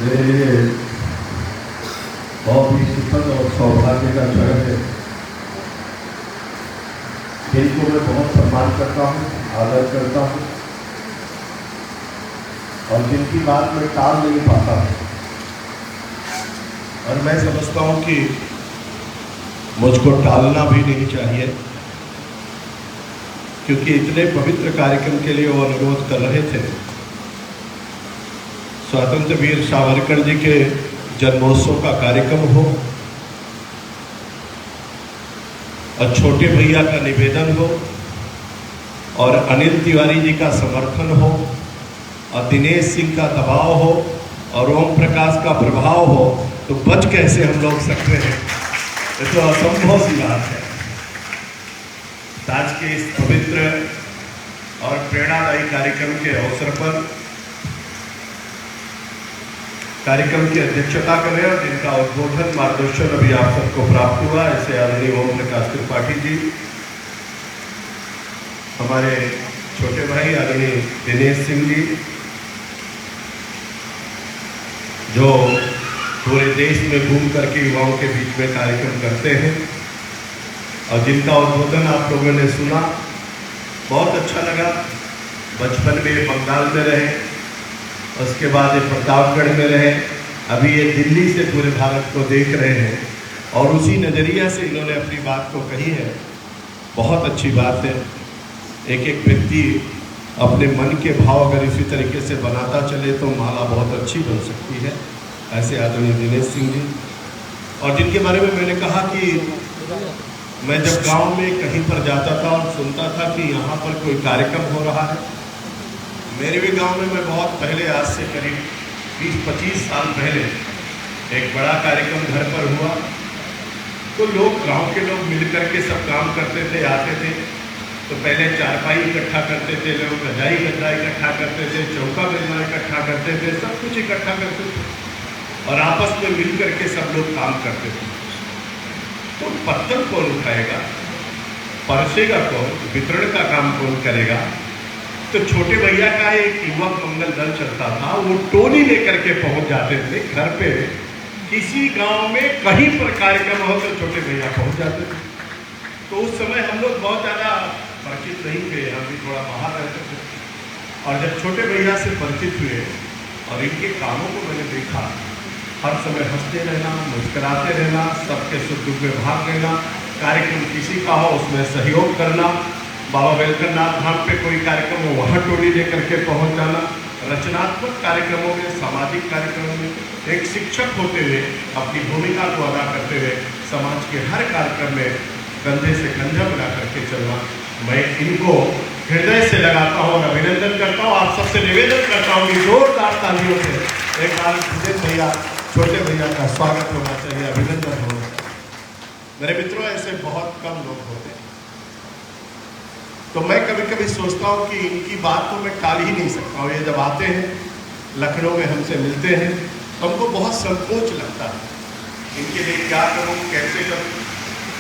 मेरे लिए बहुत ही सुखद और सौभाग्य का क्षण है। इनको मैं बहुत सम्मान करता हूँ, आदर करता हूँ और जिनकी बात मैं टाल नहीं पाता हूँ। और मैं समझता हूँ कि मुझको टालना भी नहीं चाहिए, क्योंकि इतने पवित्र कार्यक्रम के लिए वो अनुरोध कर रहे थे। स्वतंत्र वीर सावरकर जी के जन्मोत्सव का कार्यक्रम हो और छोटे भैया का निवेदन हो और अनिल तिवारी जी का समर्थन हो और दिनेश सिंह का दबाव हो और ओम प्रकाश का प्रभाव हो, तो बच कैसे हम लोग सकते हैं? ये तो असंभव सी बात है। आज के इस पवित्र और प्रेरणादायी कार्यक्रम के अवसर पर कार्यक्रम की अध्यक्षता करें और जिनका उद्बोधन मार्गदर्शन अभी आप सबको प्राप्त हुआ, ऐसे आदरणीय ओम प्रकाश त्रिपाठी जी, हमारे छोटे भाई आदरणीय दिनेश सिंह जी, जो पूरे देश में घूम करके युवाओं के बीच में कार्यक्रम करते हैं और जिनका उद्बोधन आप लोगों ने सुना, बहुत अच्छा लगा। बचपन में बंगाल में रहे, उसके बाद ये प्रतापगढ़ में रहे, अभी ये दिल्ली से पूरे भारत को देख रहे हैं और उसी नज़रिया से इन्होंने अपनी बात को कही है। बहुत अच्छी बात है। एक एक व्यक्ति अपने मन के भाव अगर इसी तरीके से बनाता चले तो माला बहुत अच्छी बन सकती है। ऐसे आदरणीय दिनेश सिंह जी, और जिनके बारे में मैंने कहा कि मैं जब गांव में कहीं पर जाता था और सुनता था कि यहाँ पर कोई कार्यक्रम हो रहा है। मेरे भी गांव में मैं बहुत पहले, आज से करीब 20-25 साल पहले एक बड़ा कार्यक्रम घर पर हुआ, तो लोग, गांव के लोग मिलकर के सब काम करते थे, आते थे। तो पहले चारपाई इकट्ठा करते थे लोग, रजाई गद्दा इकट्ठा करते थे, चौका बेलना इकट्ठा करते थे, सब कुछ इकट्ठा करते थे और आपस में मिल करके सब लोग काम करते थे। तो पत्थर कौन उठाएगा, परसेगा कौन, वितरण का काम कौन करेगा? तो छोटे भैया का एक युवक मंगल दल चलता था, वो टोली लेकर के पहुंच जाते थे घर पे। किसी गांव में कहीं पर कार्यक्रम हो तो छोटे भैया पहुंच जाते थे। तो उस समय हम लोग बहुत ज़्यादा परिचित नहीं थे, हम भी थोड़ा बाहर रहते थे। और जब छोटे भैया से परिचित हुए और इनके कामों को मैंने देखा, हर समय हंसते रहना, मुस्कुराते रहना, सबके सुख दुख में भाग लेना, कार्यक्रम किसी का हो उसमें सहयोग करना, बाबा बैद्यनाथ धाम पे कोई कार्यक्रम हो वहाँ टोली लेकर के पहुँच जाना, रचनात्मक कार्यक्रमों में, सामाजिक कार्यक्रमों में एक शिक्षक होते हुए अपनी भूमिका को अदा करते हुए समाज के हर कार्यक्रम में कंधे से कंधा मिला करके चलना, मैं इनको हृदय से लगाता हूँ और अभिनंदन करता हूँ। आप सबसे निवेदन करता हूँ कि जोरदार तालियों से एक बार भैया, छोटे भैया का स्वागत होना चाहिए, अभिनंदन होना चाहिए। मेरे मित्रों, ऐसे बहुत कम लोग होते हैं, तो मैं कभी कभी सोचता हूँ कि इनकी बात तो मैं टाल ही नहीं सकता हूँ। ये जब आते हैं, लखनऊ में हमसे मिलते हैं, तो हमको बहुत संकोच लगता है इनके लिए क्या करूँ, कैसे करूँ।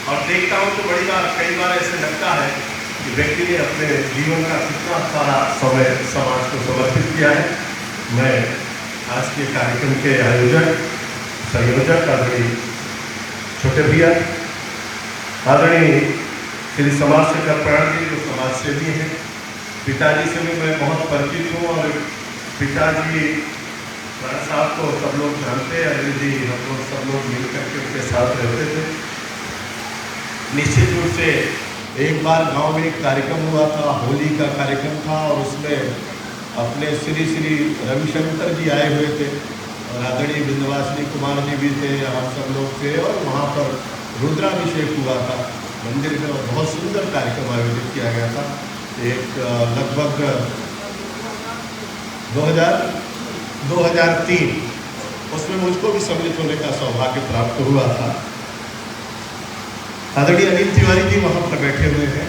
और देखता हूँ तो कई बार ऐसे लगता है कि व्यक्ति ने अपने जीवन का कितना सारा समय समाज को समर्पित किया है। मैं आज के कार्यक्रम के आयोजक, संयोजक आदरणीय छोटे भैया, आदरणीय श्री समाज सेवक प्राण जी, जो समाज सेवी हैं, पिताजी से भी मैं बहुत परिचित हूँ और पिताजी प्राण साहब को सब लोग जानते हैं। अनिल जी, हम लोग सब लोग मिल करके उनके साथ रहते थे। निश्चित रूप से एक बार गांव में एक कार्यक्रम हुआ था, होली का कार्यक्रम था और उसमें अपने श्री श्री रविशंकर जी आए हुए थे और आदरणीय विंध्यवासिनी कुमार जी भी थे, हम सब लोग थे और वहाँ पर रुद्राभिषेक हुआ था मंदिर में और बहुत सुंदर कार्यक्रम आयोजित किया गया था। एक लगभग 2003 उसमें मुझको भी सम्मिलित होने का सौभाग्य प्राप्त हुआ था। आदरणीय अनिल तिवारी जी वहाँ पर बैठे हुए हैं,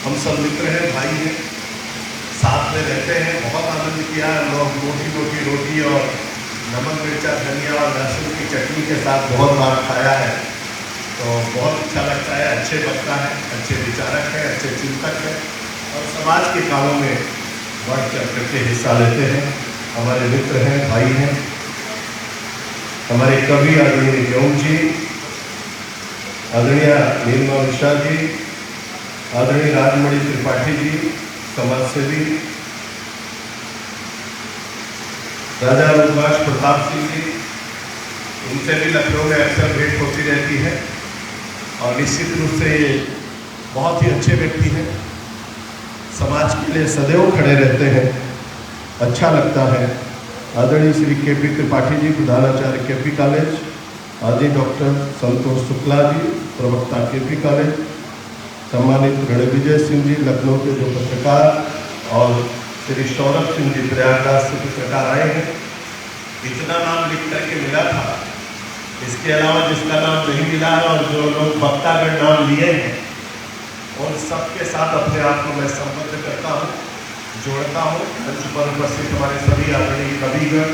हम सब मित्र हैं, भाई हैं, साथ में रहते हैं। बहुत आनंद किया, लोग मोटी मोटी रोटी और नमक मिर्चा धनिया और लहसुन की चटनी के साथ बहुत बार खाया है, तो बहुत अच्छा लगता है। अच्छे वक्ता है, अच्छे विचारक है, अच्छे चिंतक है और समाज के कामों में बढ़ चढ़ करके हिस्सा लेते हैं। हमारे मित्र हैं, भाई हैं हमारे कवि आदरणीय जौन जी, आदरणीय नीलमा मिश्रा जी, आदरणीय राजमणि त्रिपाठी जी, समाजसेवी राजा रुद्राक्ष प्रताप सिंह जी, इनसे भी लखनऊ में अक्सर भेंट होती रहती है और निश्चित रूप से ये बहुत ही अच्छे व्यक्ति हैं, समाज के लिए सदैव खड़े रहते हैं, अच्छा लगता है। आदरणीय श्री के.पी. त्रिपाठी जी, प्रधानाचार्य के.पी. कॉलेज, आदि डॉक्टर संतोष शुक्ला जी, प्रवक्ता के.पी. कॉलेज, सम्मानित रणविजय सिंह जी लखनऊ के जो पत्रकार और श्री सौरभ सिंह जी प्रयागराज से पत्रकार आए हैं। इतना नाम लिख करके मिला था, इसके अलावा जिसका नाम नहीं मिला है और जो लोग वक्तागण नाम लिए हैं उन सबके साथ अपने आप को मैं संबद्ध करता हूँ, जोड़ता हूँ। मंच पर उपस्थित हमारे सभी आदरणीय कविगण,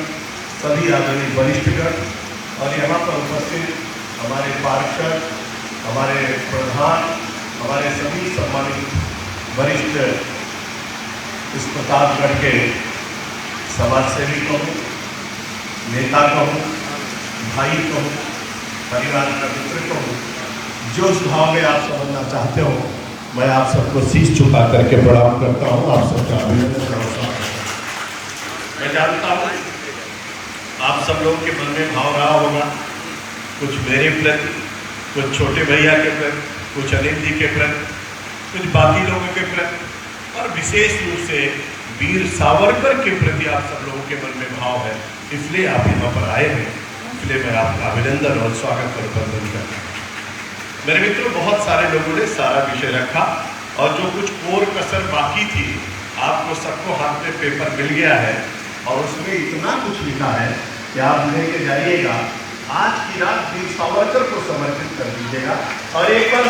सभी आदरणीय वरिष्ठगण और यहाँ पर उपस्थित हमारे पार्षद, हमारे प्रधान, हमारे सभी सम्मानित वरिष्ठ इस प्रतापगढ़ के समाजसेवी कहूँ, नेता कहूँ, भाई कहूँ, परिवार का मित्र कहूँ, जो उस भाव में आप समझना चाहते हो, मैं आप सबको शीश झुका करके प्रणाम करता हूँ। आप सबका अभिनंदन और स्वागत है। मैं जानता हूँ आप सब लोगों के मन में भाव रहा होगा, कुछ मेरे प्रति, कुछ छोटे भैया के प्रति, कुछ अनिल जी के प्रति, कुछ बाकी लोगों के प्रति और विशेष रूप से वीर सावरकर के प्रति आप सब लोगों के मन में भाव है, इसलिए आप यहाँ पर आए हैं। इसलिए मैं आपका अभिनंदन और स्वागत और वंदन करता हूँ। मेरे मित्रों, बहुत सारे लोगों ने सारा विषय रखा और जो कुछ और कसर बाकी थी, आपको सबको हाथ में पेपर मिल गया है और उसमें इतना कुछ लिखा है कि आप लेके जाइएगा, आज की रात वीर सावरकर को समर्पित कर दीजिएगा। और एक बार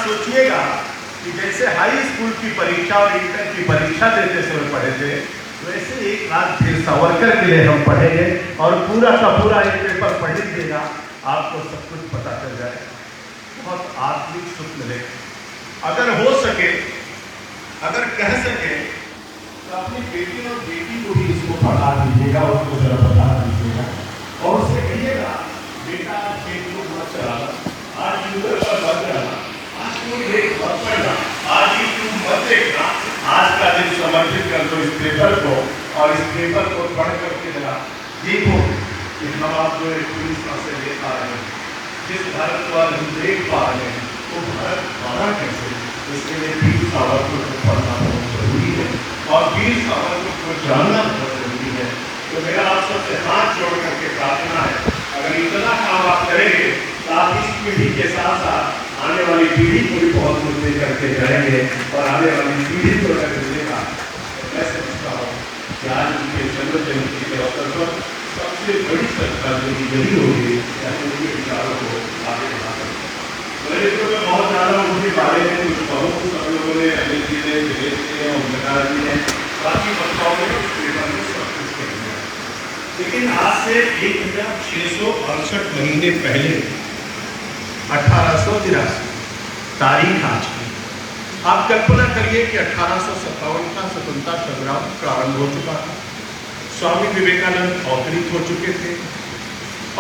सोचिएगा कि जैसे हाई स्कूल की परीक्षा और इंटर की परीक्षा देते समय पढ़े थे, वैसे एक रात वीर सावरकर के लिए हम पढ़ेंगे और पूरा का पूरा एक पेपर पढ़ लीजिएगा, आपको सब कुछ पता चल जाए, बहुत आत्मिक सुख मिले। अगर हो सके, अगर कह सके तो अपनी बेटी और बेटी को भी इसको पढ़ा दीजिएगा, उसको जरा बता दीजिएगा और उससे कहिएगा, बेटा खेत को मत चलाना, आज ट्यूबर पर मत जाना, आज कोई देख मत पढ़ना, आज यूट्यूब मत देखना, आज का दिन समर्पित कर दो इस पेपर को और इस पेपर को पढ़ करके जरा देखो कि हम आप जो पूरी से ले पा रहे हैं, जिस भारत को आज हम देख पा रहे हैं, वो भारत बना कैसे, इसके लिए वीर सावरकर को पढ़ना बहुत जरूरी है और वीर सावरकर को जानना बहुत जरूरी है। तो मेरा आप सबसे हाथ जोड़ करके प्रार्थना है, अगर इतना काम आप करेंगे तो आप इस पीढ़ी के साथ साथ आने वाली पीढ़ी को भी बहुत कुछ दे करके जाएंगे और आने वाली पीढ़ी को अगर मिलेगा तो मैं समझता हूँ कि आज उनके जन्म जयंती के अवसर पर सबसे बड़ी श्रद्धांजलि यही होगी कि उनके विचारों को आगे बढ़ा सकते हैं। मेरे तो मैं बहुत ज़्यादा उनके बारे में कुछ कहूँ, सब लोगों ने, अनिल जी ने, दिनेश जी ने, ओमप्रकाश जी ने, बाकी वक्ताओं ने उस पेपर में सब कुछ कह दिया। लेकिन आज से 1668 महीने पहले 1883 तारीख आज की, आप कल्पना करिए कि 1857 का स्वतंत्रता संग्राम प्रारंभ हो चुका था। स्वामी विवेकानंद अवतरित हो चुके थे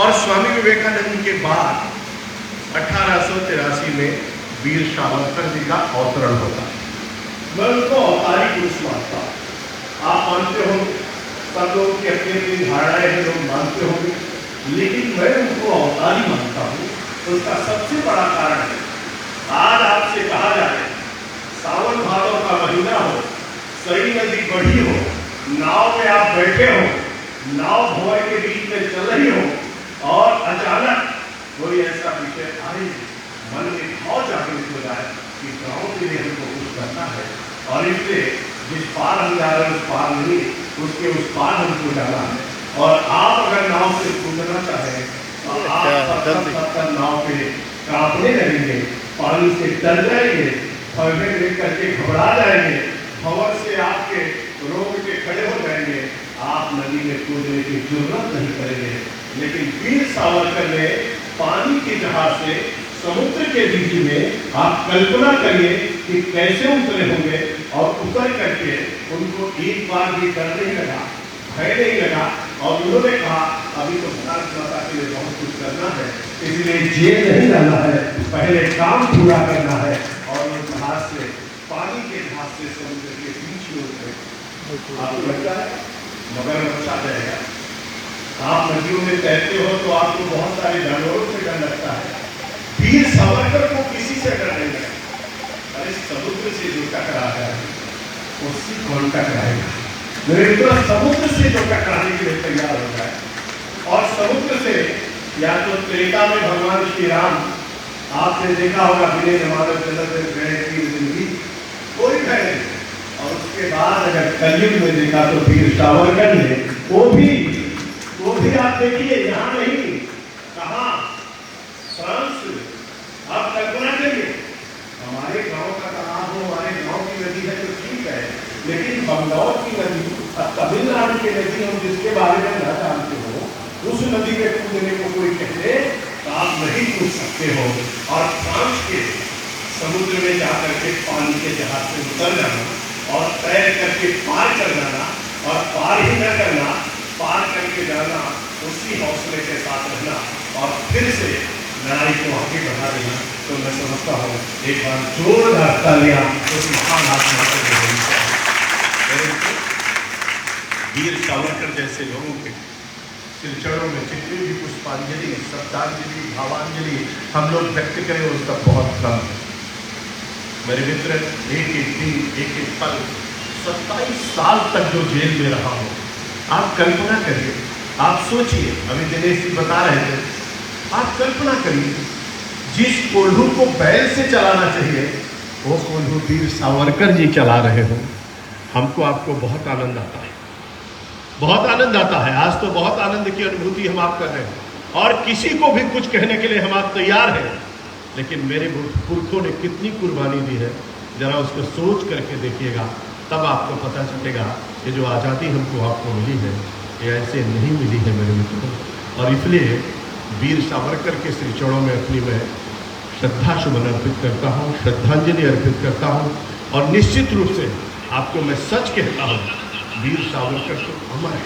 और स्वामी विवेकानंद के बाद 1883 में वीर सावरकर जी का अवतरण होता है। मैं उनको अवतारी पुरुष मानता हूँ। आप मानते हो, सब लोग की अपनी अपनी धारणाएं हैं, लोग मानते होंगे, लेकिन मैं उनको अवतारी मानता हूँ। उसका सबसे बड़ा कारण है, आज आपसे कहा जाए सावन भादों का महीना हो, सई नदी बढ़ी हो, नाव में आप बैठे हो, नाव भंवर के बीच में चल रही हो और अचानक कोई ऐसा विषय आए, मन में भाव जागृत हो जाए कि गाँव के लिए हमको कुछ करना है और इसलिए जिस पार हम जा रहे हैं उस पार नहीं, उसके उस पार हमको जाना है। और आप अगर नाव से कूदना चाहें तो आप नाव पे कांपने लगेंगे, पानी से डर जाएंगे, फलने देख करके घबरा जाएंगे, भंवर से आपके रोक के खड़े हो जाएंगे, आप नदी में कूदने की जरूरत नहीं करेंगे। लेकिन वीर सावरकर ने पानी के जहाज से समुद्र के बीच में, आप कल्पना करिए कि कैसे उतरे होंगे और उतर करके उनको एक बार भी डर नहीं लगा, भय नहीं लगा और उन्होंने कहा अभी तो भारत माता के लिए बहुत कुछ करना है, इसलिए जेल नहीं रहना है, पहले काम पूरा करना है। और वो जहाज से, पानी के जहाज से समुद्र के बीच में उतरे। आपको लगता है मगरमच्छ आ जाएगा? आप नदियों में तैरते हो तो आपको बहुत सारे जानवरों से डर लगता है, वीर सावरकर को किसी से डर नहीं लगा। अरे समुद्र से जो टकरा है उससे कौन टकराएगा? मेरे मित्रों, समुद्र से जो टकराने के लिए तैयार हो जाए, और समुद्र से या तो त्रेता में भगवान श्री राम, आपने देखा होगा बिना जमानत जिंदगी कोई भय नहीं, और उसके बाद अगर कलयुग में देखा तो वीर सावरकर ने वो भी आप देखिए यहाँ नहीं, कहाँ, फ्रांस। आप कल्पना करिए, हमारे गांव का तालाब हो, हमारे गांव की नदी है तो ठीक है, लेकिन बंगाल की नदी और तमिलनाडु की नदी हम जिसके बारे में न जानते हो, उस नदी के कूदने को कोई कहते तो आप नहीं कूद सकते हो। और फ्रांस के समुद्र में जाकर के पानी के जहाज से उतर जाना और तैर करके पार कर जाना, और पार ही न करना, पार करके जाना, उसी हौसले के साथ रहना और फिर से लड़ाई को आगे बढ़ा देना, तो मैं समझता हूँ एक बार जोरदार तालियां उस महान आत्मा को देनी। वीर सावरकर जैसे लोगों के सिलचरों में जितनी भी पुष्पांजलि, श्रद्धांजलि, भावांजलि हम लोग व्यक्त करें उसका बहुत कम है। मेरे मित्र, एक एक दिन, एक एक पल, 27 साल तक जो जेल में रहा हो, आप कल्पना करिए, आप सोचिए, अभी दिनेश जी बता रहे थे, आप कल्पना करिए जिस कोल्हू को बैल से चलाना चाहिए वो कोल्हू वीर सावरकर जी चला रहे हो। हमको आपको बहुत आनंद आता है, बहुत आनंद आता है। आज तो बहुत आनंद की अनुभूति हम आप कर रहे हैं, और किसी को भी कुछ कहने के लिए हम आप तैयार हैं। लेकिन मेरे पुरखों ने कितनी कुर्बानी दी है, जरा उसको सोच करके देखिएगा, तब आपको पता चलेगा कि जो आज़ादी हमको आपको मिली है ये ऐसे नहीं मिली है मेरे मित्रों। और इसलिए वीर सावरकर के श्री चरणों में अपनी मैं श्रद्धा सुमन अर्पित करता हूँ, श्रद्धांजलि अर्पित करता हूँ। और निश्चित रूप से आपको मैं सच कहता हूँ, वीर सावरकर तो अमर है,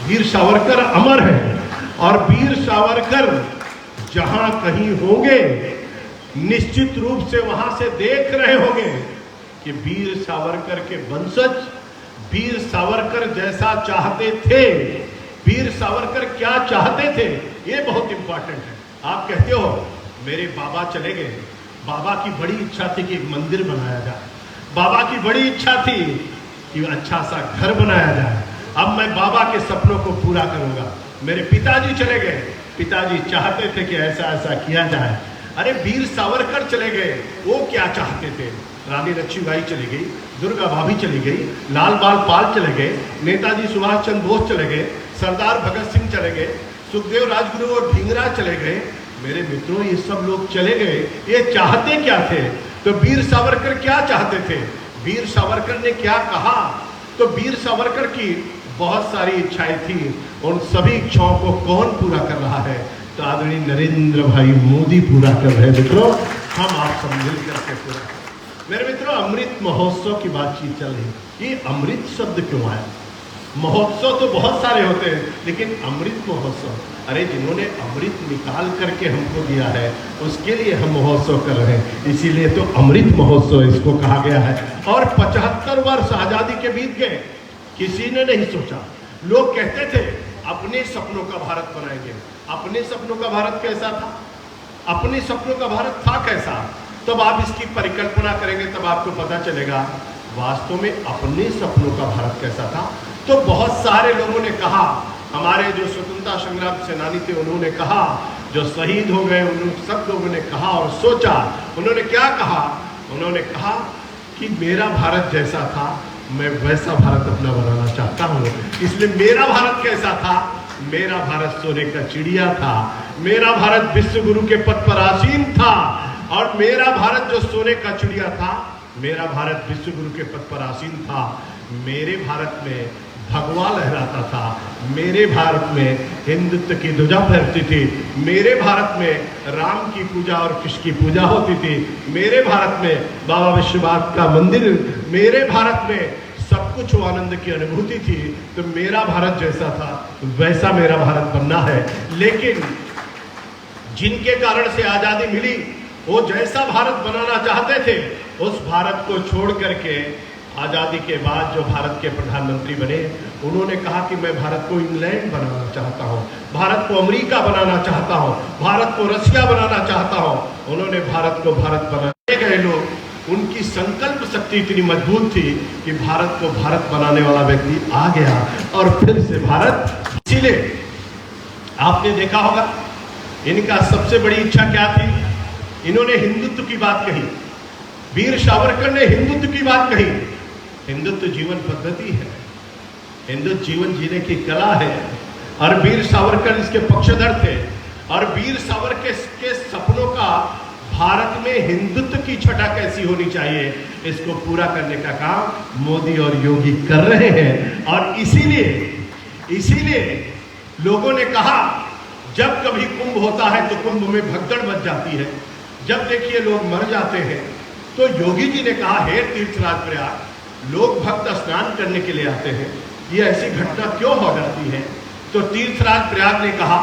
वीर सावरकर अमर है। और वीर सावरकर जहाँ कहीं होंगे, निश्चित रूप से वहाँ से देख रहे होंगे कि वीर सावरकर के वंशज वीर सावरकर जैसा चाहते थे। वीर सावरकर क्या चाहते थे, ये बहुत इंपॉर्टेंट है। आप कहते हो मेरे बाबा चले गए, बाबा की बड़ी इच्छा थी कि एक मंदिर बनाया जाए, बाबा की बड़ी इच्छा थी कि अच्छा सा घर बनाया जाए, अब मैं बाबा के सपनों को पूरा करूंगा। मेरे पिताजी चले गए, पिताजी चाहते थे कि ऐसा ऐसा किया जाए। अरे वीर सावरकर चले गए, वो क्या चाहते थे? रानी लक्ष्मीबाई चली गई, दुर्गा भाभी चली गई, लाल बाल पाल चले गए, नेताजी सुभाष चंद्र बोस चले गए, सरदार भगत सिंह चले गए, सुखदेव राजगुरु और ढींगरा चले गए। मेरे मित्रों, ये सब लोग चले गए, ये चाहते क्या थे? तो वीर सावरकर क्या चाहते थे? वीर सावरकर ने क्या कहा? तो वीर सावरकर की बहुत सारी इच्छाएं थी, उन सभी इच्छाओं को कौन पूरा कर रहा है? तो आदरणीय नरेंद्र भाई मोदी पूरा कर रहे हैं। मित्रों, हम आप सब मिल करके पूरा। मेरे मित्रों, अमृत महोत्सव की बातचीत चल रही, ये अमृत शब्द क्यों आया? महोत्सव तो बहुत सारे होते हैं, लेकिन अमृत महोत्सव, अरे जिन्होंने अमृत निकाल करके हमको दिया है उसके लिए हम महोत्सव कर रहे हैं, इसीलिए तो अमृत महोत्सव इसको कहा गया है। और 75 वर्ष आजादी के बीत गए, किसी ने नहीं सोचा। लोग कहते थे अपने सपनों का भारत बनाएंगे। अपने सपनों का भारत कैसा था? अपने सपनों का भारत था कैसा? तब आप इसकी परिकल्पना करेंगे, तब आपको पता चलेगा वास्तव में अपने सपनों का भारत कैसा था। तो बहुत सारे लोगों ने कहा, हमारे जो स्वतंत्रता संग्राम सेनानी थे उन्होंने कहा, जो शहीद हो गए उन सब लोगों ने कहा और सोचा। उन्होंने क्या कहा? उन्होंने कहा कि मेरा भारत जैसा था मैं वैसा भारत अपना बनाना चाहता हूँ। इसलिए मेरा भारत कैसा था? मेरा भारत सोने का चिड़िया था, मेरा भारत विश्व गुरु के पद पर आसीन था। और मेरा भारत जो सोने का चिड़िया था, मेरा भारत विश्व गुरु के पद पर आसीन था। मेरे भारत में भगवा लहराता था, मेरे भारत में हिंदुत्व की ध्वजा फहरती थी, मेरे भारत में राम की पूजा और कृष्ण की पूजा होती थी, मेरे भारत में बाबा विश्वनाथ का मंदिर, मेरे भारत में सब सब कुछ वो आनंद की अनुभूति थी। तो मेरा भारत जैसा था वैसा मेरा भारत बनना है। लेकिन जिनके कारण से आजादी मिली वो जैसा भारत बनाना चाहते थे उस भारत को छोड़ करके आजादी के बाद जो भारत के प्रधानमंत्री बने उन्होंने कहा कि मैं भारत को इंग्लैंड बनाना चाहता हूं, भारत को अमेरिका बनाना चाहता हूं, भारत को रशिया बनाना चाहता हूं। उन्होंने भारत को भारत बनाने गए लोग, उनकी संकल्प शक्ति इतनी मजबूत थी कि भारत को भारत बनाने वाला व्यक्ति आ गया और फिर से भारत। इसीलिए आपने देखा होगा इनका सबसे बड़ी इच्छा क्या थी, इन्होंने हिंदुत्व की बात कही। वीर सावरकर ने हिंदुत्व की बात कही। हिंदुत्व जीवन पद्धति है, हिंदुत्व जीवन जीने की कला है और वीर सावरकर इसके पक्षधर थे। और वीर सावरकर के सपनों का भारत में हिंदुत्व की छटा कैसी होनी चाहिए इसको पूरा करने का काम मोदी और योगी कर रहे हैं। और इसीलिए लोगों ने कहा जब कभी कुंभ होता है तो कुंभ में भगदड़ मच जाती है। जब देखिए लोग मर जाते हैं तो योगी जी ने कहा हे तीर्थराज प्रयाग, लोग भक्त स्नान करने के लिए आते हैं, ये ऐसी घटना क्यों हो जाती है। तो तीर्थराज प्रयाग ने कहा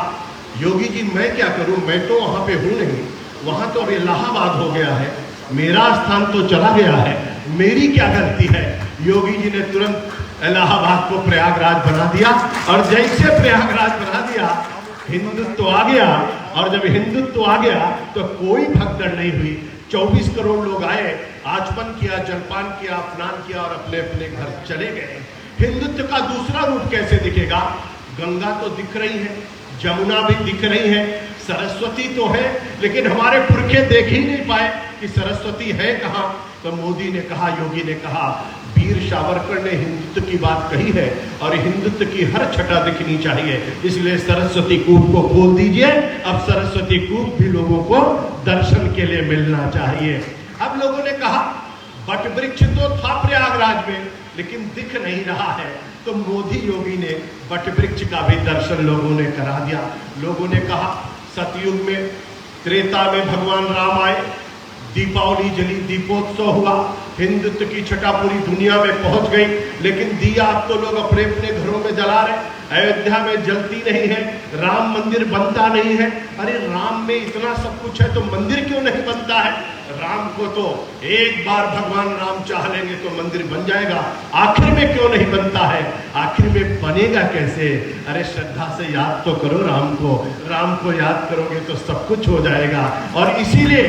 योगी जी मैं क्या करूं, मैं तो वहां पे हूं नहीं, वहां तो अब इलाहाबाद हो गया है, मेरा स्थान तो चला गया है, मेरी क्या गलती है। योगी जी ने तुरंत इलाहाबाद को प्रयागराज बना दिया और जैसे प्रयागराज बना दिया हिंदुत्व आ गया। और जब हिंदुत्व आ गया तो कोई भगदड़ नहीं हुई। 24 करोड़ लोग आए, आचमन किया, जलपान किया, स्नान किया और अपने अपने घर चले गए। हिंदुत्व का दूसरा रूप कैसे दिखेगा, गंगा तो दिख रही है, जमुना भी दिख रही है, सरस्वती तो है, लेकिन हमारे पुरखे देख ही नहीं पाए कि सरस्वती है कहाँ। तो मोदी ने कहा, योगी ने कहा वीर सावरकर ने हिंदुत्व की बात कही है और हिंदुत्व की हर छटा दिखनी चाहिए, इसलिए सरस्वती कूप को खोल दीजिए। अब सरस्वती कूप भी लोगों को दर्शन के लिए मिलना चाहिए। अब लोगों ने कहा वट वृक्ष तो था प्रयागराज में लेकिन दिख नहीं रहा है, तो मोदी योगी ने वट वृक्ष का भी दर्शन लोगों ने करा दिया। लोगों ने कहा सतयुग में, त्रेता में भगवान राम आए, दीपावली जली, दीपोत्सव हुआ, हिंदुत्व की छटा पूरी दुनिया में पहुंच गई, लेकिन दिया अब तो लोग अपने अपने घरों में जला रहे, अयोध्या में जलती नहीं है, राम मंदिर बनता नहीं है। अरे राम में इतना सब कुछ है तो मंदिर क्यों नहीं बनता है। राम को तो एक बार भगवान राम चाह लेंगे तो मंदिर बन जाएगा, आखिर में क्यों नहीं बनता है, आखिर में बनेगा कैसे। अरे श्रद्धा से याद तो करो राम को याद करोगे तो सब कुछ हो जाएगा। और इसीलिए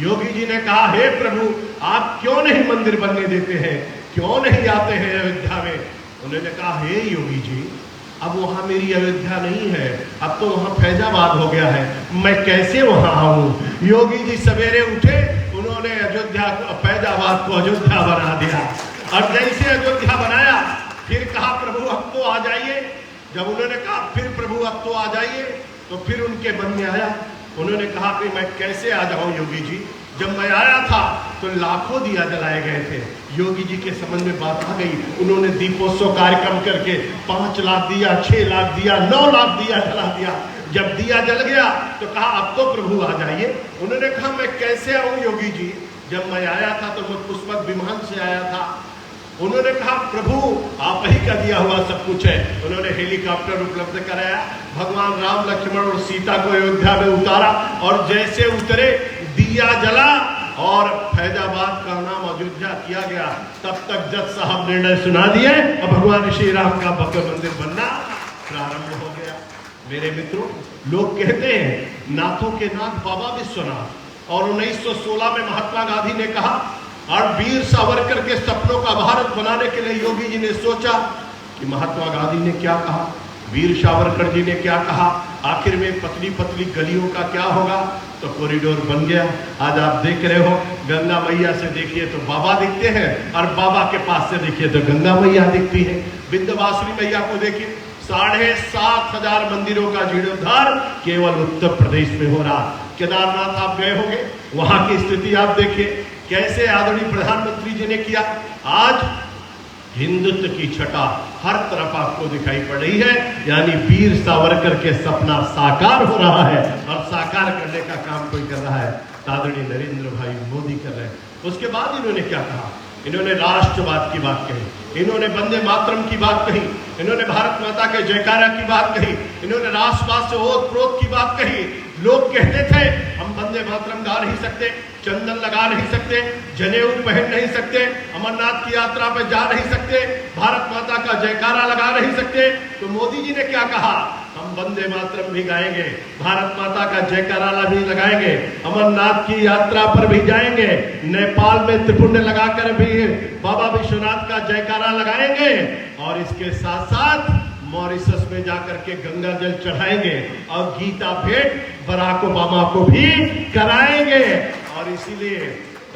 योगी जी ने कहा हे प्रभु आप क्यों नहीं मंदिर बनने देते हैं, क्यों नहीं आते हैं अयोध्या में। उन्होंने कहा हे योगी जी अब वहां मेरी अयोध्या नहीं है, अब तो वहां फैजाबाद हो गया है, मैं कैसे वहां आऊं। योगी जी सवेरे उठे, उन्होंने अयोध्या को, फैजाबाद को अयोध्या बना दिया। और जैसे अयोध्या बनाया फिर कहा प्रभु अब तो आ जाइए। जब उन्होंने कहा फिर प्रभु अब तो आ जाइए तो फिर उनके मन में आया, उन्होंने कहा कि मैं कैसे आ जाऊं योगी जी, जब मैं आया था तो लाखों दिया जलाए गए थे। योगी जी के समझ में बात आ गई, उन्होंने दीपोत्सव कार्यक्रम करके 5 लाख दिया, 6 लाख दिया, 9 लाख दिया जला दिया। जब दिया जल गया तो कहा अब तो प्रभु आ जाइए। उन्होंने कहा मैं कैसे आऊं योगी जी, जब मैं आया था तो मैं पुष्पक विमान से आया था। उन्होंने कहा प्रभु आप ही का दिया हुआ सब कुछ है। उन्होंने हेलीकॉप्टर उपलब्ध कराया, भगवान राम, लक्ष्मण और सीता को अयोध्या में उतारा और जैसे उतरे दिया जला और फैजाबाद का नाम अयोध्या किया गया। तब तक जज साहब निर्णय सुना दिए और भगवान श्री राम का भव्य मंदिर बनना प्रारंभ हो गया। मेरे मित्रों, लोग कहते हैं नाथों के नाथ बाबा विश्वनाथ, और 1916 में महात्मा गांधी ने कहा और वीर सावरकर के सपनों का भारत बनाने के लिए योगी जी ने सोचा कि महात्मा गांधी ने क्या कहा, वीर सावरकर जी ने क्या कहा, आखिर में पतली पतली गलियों का क्या होगा। तो कॉरिडोर बन गया। आज आप देख रहे हो गंगा मैया से देखिए तो बाबा दिखते हैं और बाबा के पास से देखिए तो गंगा मैया दिखती है। विंध्यवासिनी मैया को देखिए, 7,500 मंदिरों का जीर्णोद्धार केवल उत्तर प्रदेश में हो रहा। केदारनाथ आप गए होंगे, वहां की स्थिति आप देखिए कैसे आदरणीय प्रधानमंत्री जी ने किया। आज हिंदुत्व की छटा हर तरफ आपको दिखाई पड़ रही है, यानी वीर सावरकर के सपना साकार हो रहा है और साकार करने का काम कोई कर रहा है, आदरणीय नरेंद्र भाई मोदी कर रहे हैं। उसके बाद इन्होंने क्या कहा, इन्होंने राष्ट्रवाद की बात कही, इन्होंने वंदे मातरम की बात कही, इन्होंने भारत माता के जयकारा की बात कही, इन्होंने राष्ट्रवाद से ओत प्रोत की बात कही। लोग कहते थे हम वंदे मातरम गा नहीं सकते, चंदन लगा नहीं सकते, जनेऊ पहन नहीं सकते, अमरनाथ की यात्रा पर जा नहीं सकते, भारत माता का जयकारा लगा नहीं सकते। तो मोदी जी ने क्या कहा, हम वंदे मातरम भी गाएंगे, भारत माता का जयकारा भी लगाएंगे, अमरनाथ की यात्रा पर भी जाएंगे, नेपाल में त्रिपुंड लगाकर भी बाबा विश्वनाथ का जयकारा लगाएंगे, और इसके साथ साथ मॉरिशस में जाकर के गंगा जल चढ़ाएंगे और गीता भेंट बराक ओबामा को भी कराएंगे। और इसीलिए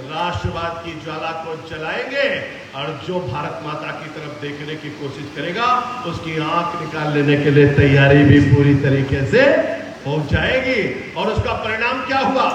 राष्ट्रवाद की ज्वाला को जलाएंगे, और जो भारत माता की तरफ देखने की कोशिश करेगा उसकी आंख निकाल लेने के लिए तैयारी भी पूरी तरीके से हो जाएगी। और उसका परिणाम क्या हुआ,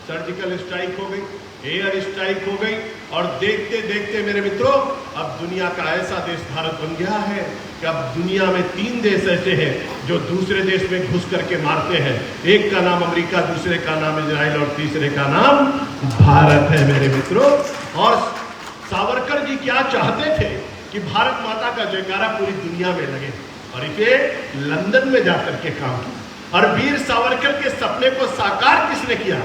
सर्जिकल स्ट्राइक हो गई, एयर स्ट्राइक हो गई, और देखते देखते मेरे मित्रों अब दुनिया का ऐसा देश भारत बन गया है कि अब दुनिया में 3 देश ऐसे हैं जो दूसरे देश में घुस करके मारते हैं। एक का नाम अमेरिका, दूसरे का नाम इजराइल और तीसरे का नाम भारत है मेरे मित्रों। और सावरकर जी क्या चाहते थे कि भारत माता का जयकारा पूरी दुनिया में लगे, और इसे लंदन में जाकर के काम किया। और वीर सावरकर के सपने को साकार किसने किया,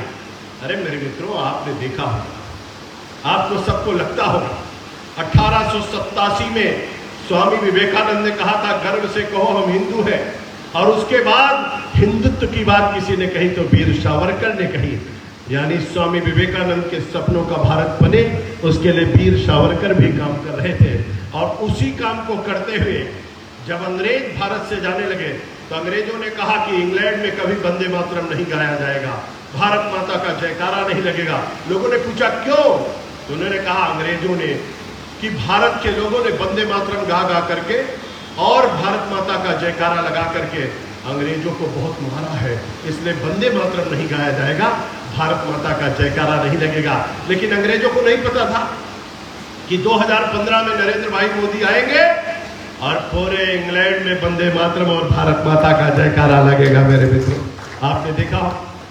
अरे मेरे मित्रों आपने देखा होगा, आपको सबको लगता होगा 1887 में स्वामी विवेकानंद ने कहा था गर्व से कहो हम हिंदू हैं, और उसके बाद हिंदुत्व की बात किसी ने कही तो वीर सावरकर ने कही। यानी स्वामी विवेकानंद के सपनों का भारत बने उसके लिए वीर सावरकर भी काम कर रहे थे। और उसी काम को करते हुए जब अंग्रेज भारत से जाने लगे तो अंग्रेजों ने कहा कि इंग्लैंड में कभी वंदे मातरम नहीं गाया जाएगा, भारत माता का जयकारा नहीं लगेगा। लोगों ने पूछा क्यों, तो उन्होंने कहा अंग्रेजों ने कि भारत के लोगों ने वंदे मातरम गा गा करके और भारत माता का जयकारा लगा करके अंग्रेजों को बहुत मारा है, इसलिए वंदे मातरम नहीं गाया जाएगा, भारत माता का जयकारा नहीं लगेगा। लेकिन अंग्रेजों को नहीं पता था कि 2015 में नरेंद्र भाई मोदी आएंगे और पूरे इंग्लैंड में वंदे मातरम और भारत माता का जयकारा लगेगा। मेरे मित्रों आपने देखा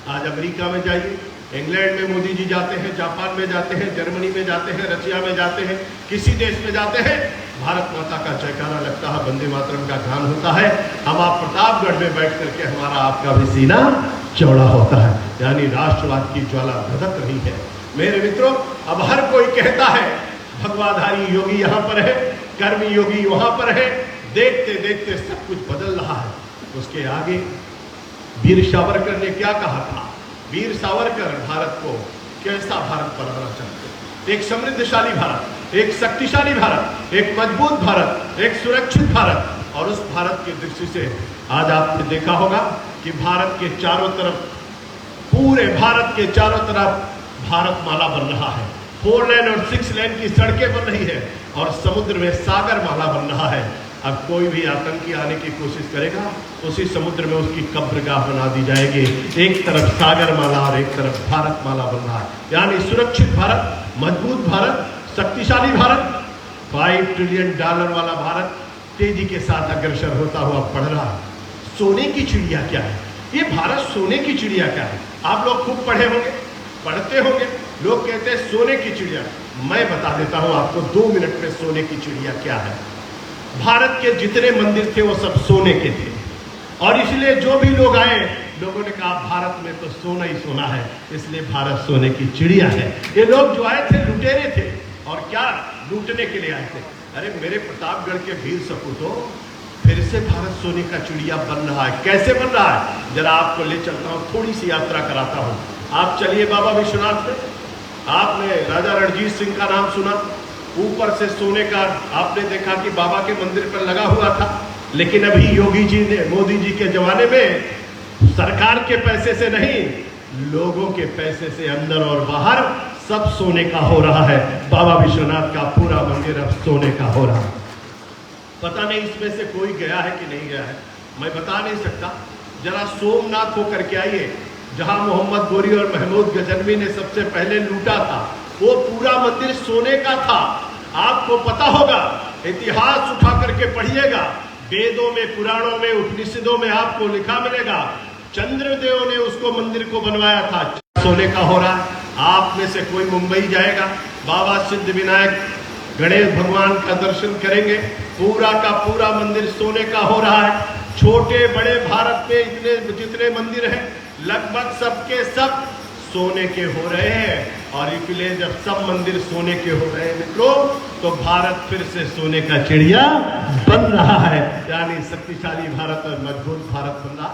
आज अमेरिका में जाइए, इंग्लैंड में मोदी जी जाते हैं, जापान में जाते हैं, जर्मनी में जाते हैं, रशिया में जाते हैं, किसी देश में जाते हैं, भारत माता का जयकारा लगता है, वंदे मातरम का गान होता है। हम आप प्रतापगढ़ में बैठ करके हमारा आपका भी सीना चौड़ा होता है, यानी राष्ट्रवाद की ज्वाला भड़क रही है। मेरे मित्रों अब हर कोई कहता है भगवाधारी योगी यहाँ पर है, कर्मी योगी वहां पर है, देखते देखते सब कुछ बदल रहा है। उसके आगे वीर सावरकर ने क्या कहा था, वीर सावरकर भारत को कैसा भारत बनाना चाहते, एक समृद्धशाली भारत, एक शक्तिशाली भारत, एक मजबूत भारत, एक सुरक्षित भारत। और उस भारत की दृष्टि से आज आपने देखा होगा कि भारत के चारों तरफ, पूरे भारत के चारों तरफ भारत माला बन रहा है, 4 लेन और 6 लेन की सड़कें बन रही है, और समुद्र में सागर माला बन रहा है। अब कोई भी आतंकी आने की कोशिश करेगा उसी समुद्र में उसकी कब्रगाह बना दी जाएगी। एक तरफ सागर माला और एक तरफ भारत माला बन रहा है, यानी सुरक्षित भारत, मजबूत भारत, शक्तिशाली भारत, $5 ट्रिलियन वाला भारत तेजी के साथ अग्रसर होता हुआ बढ़ रहा है। सोने की चिड़िया क्या है, ये भारत सोने की चिड़िया क्या है, आप लोग खूब पढ़े होंगे, पढ़ते होंगे, लोग कहते हैं सोने की चिड़िया। मैं बता देता हूं आपको 2 मिनट में सोने की चिड़िया क्या है। भारत के जितने मंदिर थे वो सब सोने के थे, और इसलिए जो भी लोग आए, लोगों ने कहा भारत में तो सोना ही सोना है, इसलिए भारत सोने की चिड़िया है। ये लोग जो आए थे लुटेरे थे, और क्या लूटने के लिए आए थे। अरे मेरे प्रतापगढ़ के वीर सपूतों, फिर से भारत सोने का चिड़िया बन रहा है। कैसे बन रहा है, जरा आपको ले चलता हूँ, थोड़ी सी यात्रा कराता हूँ। आप चलिए बाबा विश्वनाथ में, आपने राजा रणजीत सिंह का नाम सुना, ऊपर से सोने का आपने देखा कि बाबा के मंदिर पर लगा हुआ था। लेकिन अभी योगी जी ने, मोदी जी के जमाने में सरकार के पैसे से नहीं, लोगों के पैसे से अंदर और बाहर सब सोने का हो रहा है। बाबा विश्वनाथ का पूरा मंदिर अब सोने का हो रहा है। पता नहीं इसमें से कोई गया है कि नहीं गया है, मैं बता नहीं सकता। जरा सोमनाथ होकर के आइए, जहां मोहम्मद गोरी और महमूद गजनवी ने सबसे पहले लूटा था, वो पूरा मंदिर सोने का था। आपको पता होगा, इतिहास उठा करके पढ़िएगा, वेदों में, पुराणों में, उपनिषदों में आपको लिखा मिलेगा, चंद्रदेव ने उसको मंदिर को बनवाया था, सोने का हो रहा है। आप में से कोई मुंबई जाएगा, बाबा सिद्ध विनायक गणेश भगवान का दर्शन करेंगे। पूरा का पूरा मंदिर सोने का हो रहा है। छोटे बड़े भारत में इतने जितने मंदिर हैं लगभग सबके सब सोने के हो रहे हैं। और इसलिए जब सब मंदिर सोने के हो रहे हैं मित्रों, तो भारत फिर से सोने का चिड़िया बन रहा है, यानी शक्तिशाली भारत और मजबूत भारत बन रहा।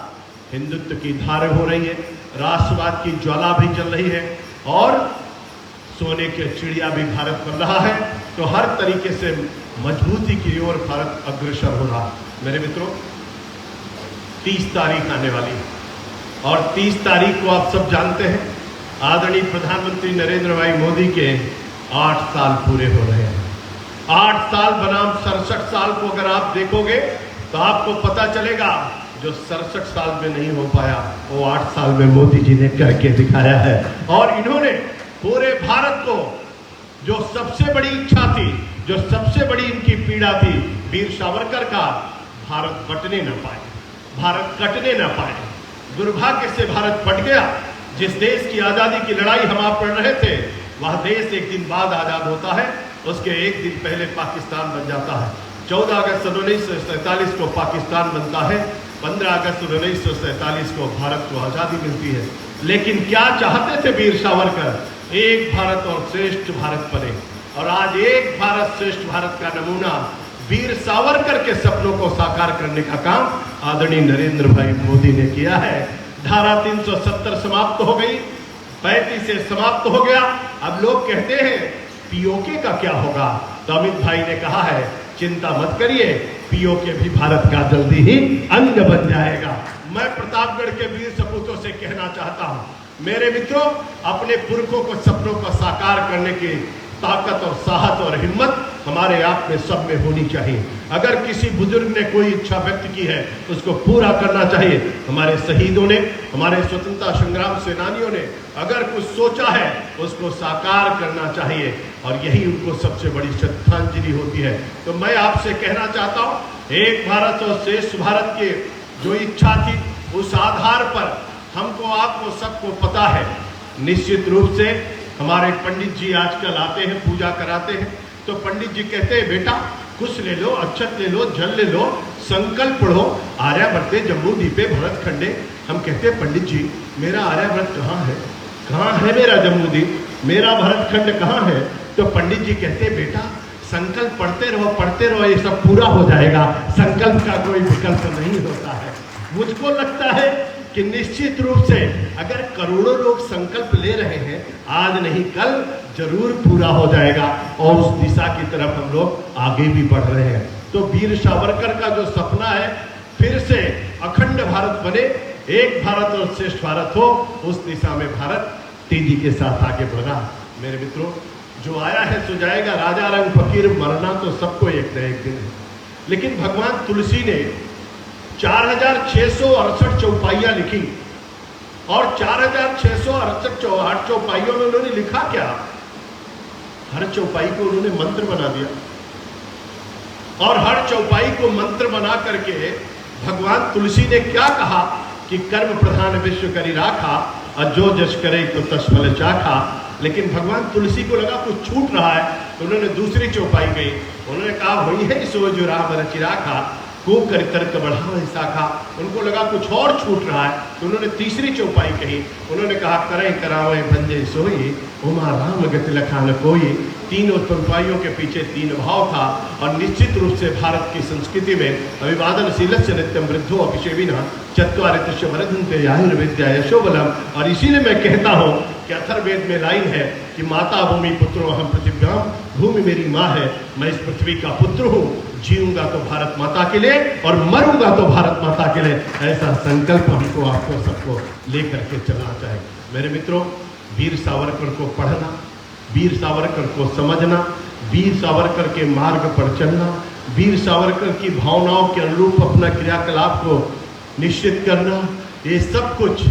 हिंदुत्व की धार हो रही है, राष्ट्रवाद की ज्वाला भी चल रही है और सोने के चिड़िया भी भारत बन रहा है। तो हर तरीके से मजबूती की ओर भारत अग्रसर हो रहा है। मेरे मित्रों, 30 तारीख आने वाली है और 30 तारीख को आप सब जानते हैं आदरणीय प्रधानमंत्री नरेंद्र भाई मोदी के 8 साल पूरे हो रहे हैं। 8 साल बनाम 67 साल को अगर आप देखोगे तो आपको पता चलेगा जो 67 साल में नहीं हो पाया वो 8 साल में मोदी जी ने करके दिखाया है। और इन्होंने पूरे भारत को, जो सबसे बड़ी इच्छा थी, जो सबसे बड़ी इनकी पीड़ा थी, वीर सावरकर का, भारत बटने न पाए, भारत कटने न पाए। दुर्भाग्य से भारत बट गया। जिस देश की आजादी की लड़ाई हम आप लड़ रहे थे, वह देश एक दिन बाद आजाद होता है, उसके एक दिन पहले पाकिस्तान बन जाता है। 14 अगस्त 1947 को पाकिस्तान बनता है, 15 अगस्त 1947 को भारत को आजादी मिलती है। लेकिन क्या चाहते थे वीर सावरकर? एक भारत और श्रेष्ठ भारत बने। और आज एक भारत श्रेष्ठ भारत का नमूना वीर सावरकर के सपनों को साकार करने का काम आदरणीय नरेंद्र भाई मोदी ने किया है। धारा 370 समाप्त हो गई, 35 से समाप्त हो गया। अब लोग कहते हैं पीओके का क्या होगा? तो अमित भाई ने कहा है चिंता मत करिए, पीओके भी भारत का जल्दी ही अंग बन जाएगा। मैं प्रतापगढ़ के वीर सपूतों से कहना चाहता हूं, मेरे मित्रों, अपने पुरखों को सपनों को साकार करने की ताकत और साहस और हिम्मत हमारे आप में सब में होनी चाहिए। अगर किसी बुजुर्ग ने कोई इच्छा व्यक्त की है उसको पूरा करना चाहिए। हमारे शहीदों ने, हमारे स्वतंत्रता संग्राम सेनानियों ने अगर कुछ सोचा है उसको साकार करना चाहिए और यही उनको सबसे बड़ी श्रद्धांजलि होती है। तो मैं आपसे कहना चाहता हूँ, एक भारत और श्रेष्ठ भारत की जो इच्छा थी उस आधार पर हमको आपको सबको पता है, निश्चित रूप से हमारे पंडित जी आजकल आते हैं, पूजा कराते हैं, तो पंडित जी कहते हैं बेटा कुछ ले लो, अक्षत ले लो, जल ले लो, संकल्प पढ़ो, आर्यावर्ते जम्मू द्वीपे भरत खंडे। हम कहते हैं पंडित जी मेरा आर्यावर्त कहाँ है, कहाँ है मेरा जम्मू द्वीप, मेरा भरत खंड कहाँ है? तो पंडित जी कहते हैं बेटा संकल्प पढ़ते रहो, ये सब पूरा हो जाएगा। संकल्प का कोई विकल्प नहीं होता है। मुझको लगता है कि निश्चित रूप से अगर करोड़ों लोग संकल्प ले रहे हैं, आज नहीं कल जरूर पूरा हो जाएगा और उस दिशा की तरफ हम लोग आगे भी बढ़ रहे हैं। तो वीर सावरकर का जो सपना है फिर से अखंड भारत बने, एक भारत और श्रेष्ठ भारत हो, उस दिशा में भारत तेजी के साथ आगे बढ़ा। मेरे मित्रों, जो आया है सो जाएगा, राजा रंग फकीर, मरना तो सबको एक न एक दिन है। लेकिन भगवान तुलसी ने 4668 चौपाइयां लिखी और 4668 चौपाइयों में उन्होंने लिखा क्या? हर चौपाई को उन्होंने मंत्र बना दिया और हर चौपाई को मंत्र बना करके भगवान तुलसी ने क्या कहा कि कर्म प्रधान विश्व करी राखा और जो जश करे तो तस्मल चाखा। लेकिन भगवान तुलसी को लगा कुछ छूट रहा है, तो उन्होंने दूसरी चौपाई गई, उन्होंने कहा वही है सो जो राम रचि राखा, को कर तर्क बढ़ाओ शाखा। उनको लगा कुछ और छूट रहा है, तो उन्होंने तीसरी चौपाई कही, उन्होंने कहा करें करावे भंजे सोई, उमा राम गति लखान कोई। तीनों चौपाइयों के पीछे 3 भाव था और निश्चित रूप से भारत की संस्कृति में अभिवादनशीलस्य नित्यम वृद्धो अभिषेविना चत्वारि तुष्य वरधन्ते आयुर्विद्या यशोबलम। और इसीलिए मैं कहता हूँ कि अथर्ववेद में लाइन है कि माता भूमि पुत्रो हम पृथिव्याम, भूमि मेरी माँ है, मैं इस पृथ्वी का पुत्र हूँ, जीऊंगा तो भारत माता के लिए और मरूंगा तो भारत माता के लिए। ऐसा संकल्प हमको आपको सबको लेकर के चलना चाहिए। मेरे मित्रों, वीर सावरकर को पढ़ना, वीर सावरकर को समझना, वीर सावरकर के मार्ग पर चलना, वीर सावरकर की भावनाओं के अनुरूप अपना क्रियाकलाप को निश्चित करना, ये सब कुछ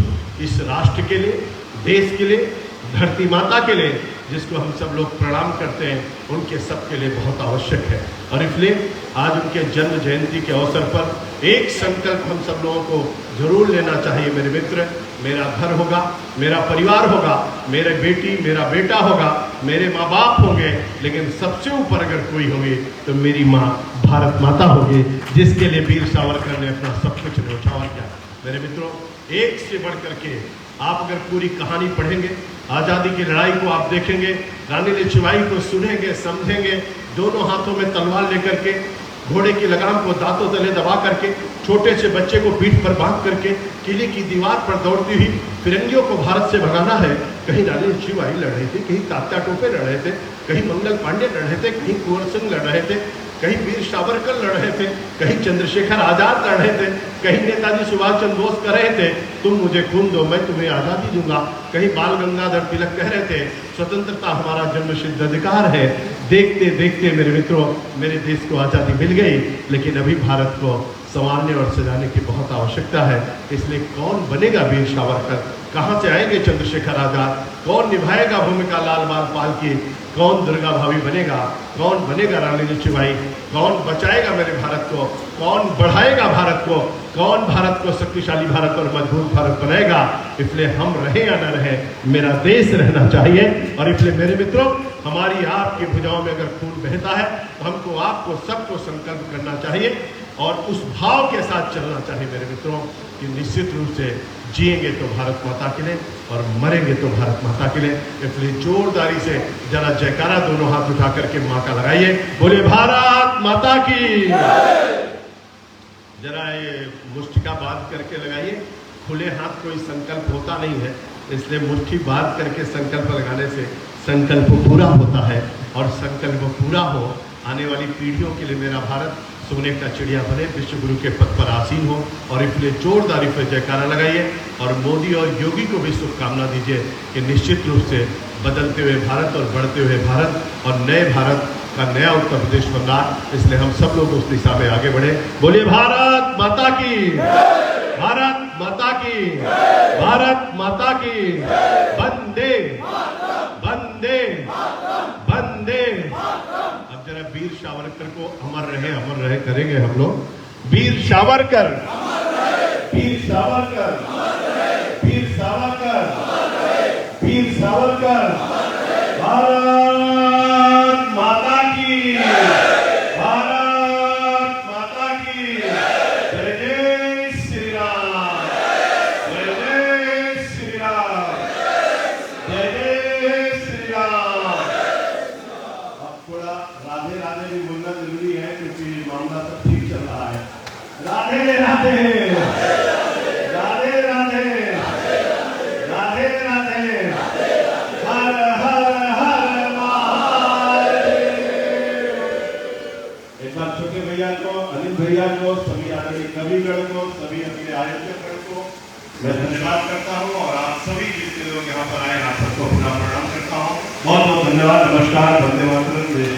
इस राष्ट्र के लिए, देश के लिए, धरती माता के लिए, जिसको हम सब लोग प्रणाम करते हैं, उनके सब के लिए बहुत आवश्यक है। और इसलिए आज उनके जन्म जयंती के अवसर पर एक संकल्प हम सब लोगों को जरूर लेना चाहिए मेरे मित्र। मेरा घर होगा, मेरा परिवार होगा, मेरे बेटी मेरा बेटा होगा, मेरे माँ बाप होंगे, लेकिन सबसे ऊपर अगर कोई होगी तो मेरी माँ भारत माता होगी, जिसके लिए वीर सावरकर ने अपना सब कुछ न्यौछावर किया। मेरे मित्रों, एक से बढ़ करके आप अगर पूरी कहानी पढ़ेंगे, आज़ादी की लड़ाई को आप देखेंगे, रानी लक्ष्मीबाई को सुनेंगे, समझेंगे, दोनों हाथों में तलवार लेकर के, घोड़े की लगाम को दांतों तले दबा करके, छोटे से बच्चे को पीठ पर बांध करके किले की दीवार पर दौड़ती हुई फिरंगियों को भारत से भगाना है। कहीं रानी लक्ष्मीबाई लड़ रहे थे, कहीं तात्या टोपे लड़ रहे थे, कहीं मंगल पांडे लड़ रहे थे, कहीं कुंवर सिंह लड़ रहे थे, कहीं वीर सावरकर लड़ रहे थे, कहीं चंद्रशेखर आजाद लड़ रहे थे, कहीं नेताजी सुभाष चंद्र बोस कह रहे थे तुम मुझे खून दो मैं तुम्हें आज़ादी दूंगा, कहीं बाल गंगाधर तिलक कह रहे थे स्वतंत्रता हमारा जन्मसिद्ध अधिकार है। देखते देखते मेरे मित्रों, मेरे देश को आज़ादी मिल गई, लेकिन अभी भारत को संवारने और सजाने की बहुत आवश्यकता है। इसलिए कौन बनेगा वीर सावरकर, कहाँ से आएंगे चंद्रशेखर आजाद, कौन निभाएगा भूमिका लाल बाल की, कौन दुर्गा भाभी बनेगा, कौन बनेगा रानी लक्ष्मीबाई, कौन बचाएगा मेरे भारत को, कौन बढ़ाएगा भारत को, कौन भारत को शक्तिशाली भारत और मजबूत भारत बनाएगा। इसलिए हम रहे या न रहे, मेरा देश रहना चाहिए। और इसलिए मेरे मित्रों, हमारी आपकी भुजाओं में अगर खून बहता है तो हमको आपको सबको संकल्प करना चाहिए और उस भाव के साथ चलना चाहिए मेरे मित्रों कि निश्चित रूप से जिएंगे तो भारत माता के लिए और मरेंगे तो भारत माता के लिए। इसलिए जोरदारी से जरा जयकारा दोनों हाथ उठा करके माँ का लगाइए, बोले भारत माता की। जरा ये मुष्टिका बांध करके लगाइए, खुले हाथ कोई संकल्प होता नहीं है, इसलिए मुट्ठी बांध करके संकल्प लगाने से संकल्प पूरा होता है और संकल्प पूरा हो आने वाली पीढ़ियों के लिए मेरा भारत सोने का चिड़िया बने, विश्व गुरु के पद पर आसीन हो। और इसलिए जोरदारी पर जयकारा लगाइए और मोदी और योगी को भी शुभकामना दीजिए कि निश्चित रूप से बदलते हुए भारत और बढ़ते हुए भारत और नए भारत का नया उत्तर प्रदेश बनना। इसलिए हम सब लोग उस दिशा में आगे बढ़े। बोलिए भारत माता की, भारत माता की, भारत माता की। वंदे वंदे वंदे। अब जरा वीर सावरकर को अमर रहे करेंगे हम लोग। वीर सावरकर, वीर सावरकर, वीर सावरकर, वीर सावरकर। भारत माता की, भारत माता की। जय जय श्री राम, जय जय श्री राम, जय जय श्री राम। अब थोड़ा राधे राधे भी बोलना जरूरी है क्योंकि मामला सब ठीक चल रहा है। राधे राधे, राधे राधे, राधे राधे। हर हर हर महादेव। एक बार छोटे भैया को, अनिल भैया को, सभी आदरणीय कविगण को, सभी अपने आयोजकगण को मैं धन्यवाद करता हूँ और आप सभी जितने लोग यहाँ पर आए आप सबको अपना प्रणाम करता हूँ। बहुत बहुत धन्यवाद। नमस्कार, वंदे मातरम।